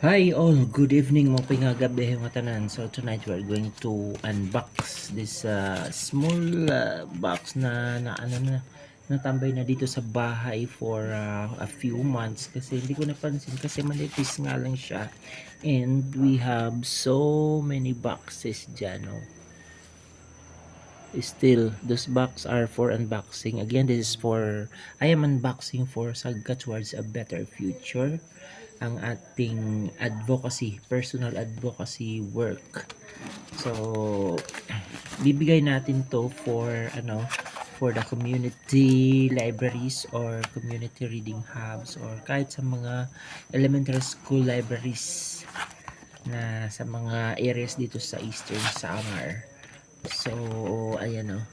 Hi all, good evening mo pingagabi mga tanan. So tonight we're going to unbox this small box na ano na natambay na dito sa bahay for a few months kasi hindi ko napansin kasi manipis nga lang siya, and we have so many boxes dyan, no? Still those box are for unboxing. Again, this is for I am unboxing for Sagka Towards a Better Future, ang ating advocacy, personal advocacy work. So bibigay natin to for for the community libraries or community reading hubs or kahit sa mga elementary school libraries na sa mga areas dito sa Eastern Samar. So ayan, oh.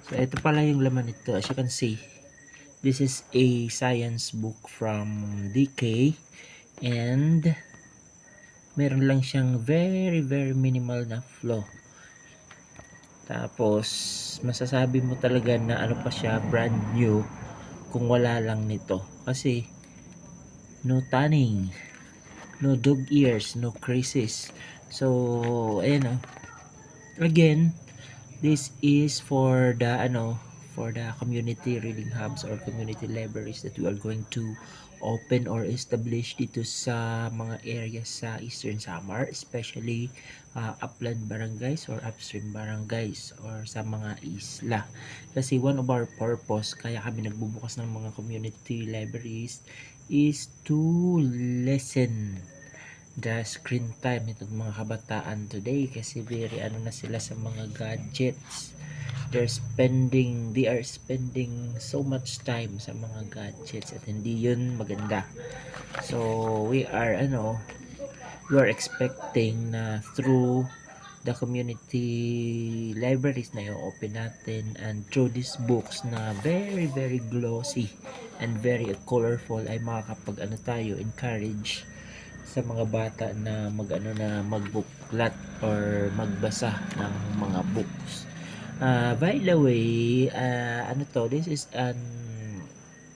So ito pala yung laman nito. As you can see, this is a science book from DK, and meron lang siyang very very minimal na flow. Tapos masasabi mo talaga na ano pa siya, brand new kung wala lang nito. Kasi no tanning, no dog ears, no creases. So ayan, oh. Again, this is for the for the community reading hubs or community libraries that we are going to open or establish dito sa mga areas sa Eastern Samar, especially upland barangays or upstream barangays or sa mga isla. Kasi one of our purpose kaya kami nagbubukas ng mga community libraries is to lessen the screen time nitong mga kabataan today, kasi very na sila sa mga gadgets. They are spending so much time sa mga gadgets at hindi yun maganda. So we are expecting na through the community libraries na i-open natin and through these books na very very glossy and very colorful ay makakapag tayo encourage sa mga bata na magbuklat or magbasa ng mga books. By the way,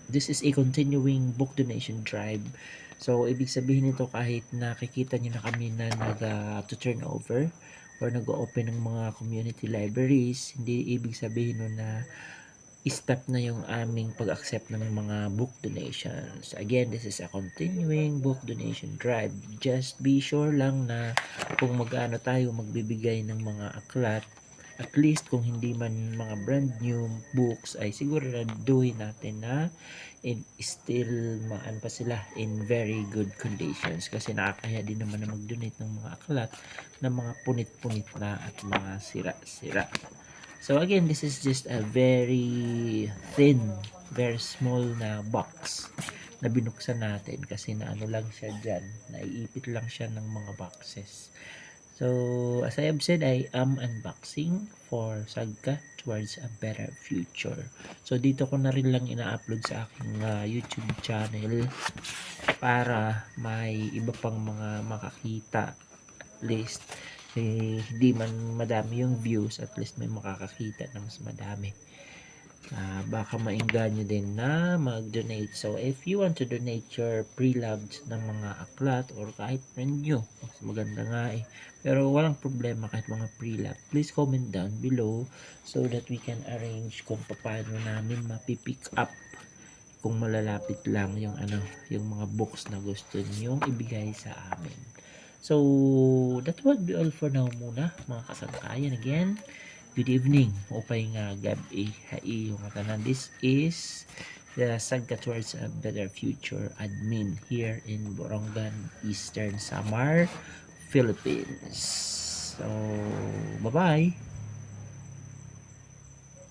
this is a continuing book donation drive. So ibig sabihin nito, kahit nakikita niyo na kami na to turn over or nag-open ng mga community libraries, hindi ibig sabihin nun na stop na yung aming pag-accept ng mga book donations. Again, this is a continuing book donation drive. Just be sure lang na kung tayo magbibigay ng mga aklat, at least kung hindi man mga brand new books, ay siguraduhin natin na still pa sila in very good conditions, kasi nakakaya din naman na mag-donate ng mga aklat na mga punit-punit na at mga sira-sira. So again, this is just a very thin, very small na box na binuksan natin kasi na lang siya dyan, naiipit lang siya ng mga boxes. So as I have said, I am unboxing for Sagka Towards a Better Future. So dito ko na rin lang ina-upload sa aking YouTube channel para may iba pang mga makakita, at least hindi man madami yung views, at least may makakakita na mas madami. Baka maengganyo din na mag-donate. So if you want to donate your pre-loved ng mga aklat or kahit brand new, mas maganda nga pero walang problema kahit mga pre-loved, please comment down below so that we can arrange kung paano namin mapipick up kung malalapit lang yung mga books na gusto niyong ibigay sa amin. So that would be all for now muna mga kasangkayan. Again, good evening, upay nga gabi yung katanan. This is the Sagka Towards a Better Future admin here in Borongan, Eastern Samar, Philippines. So bye bye.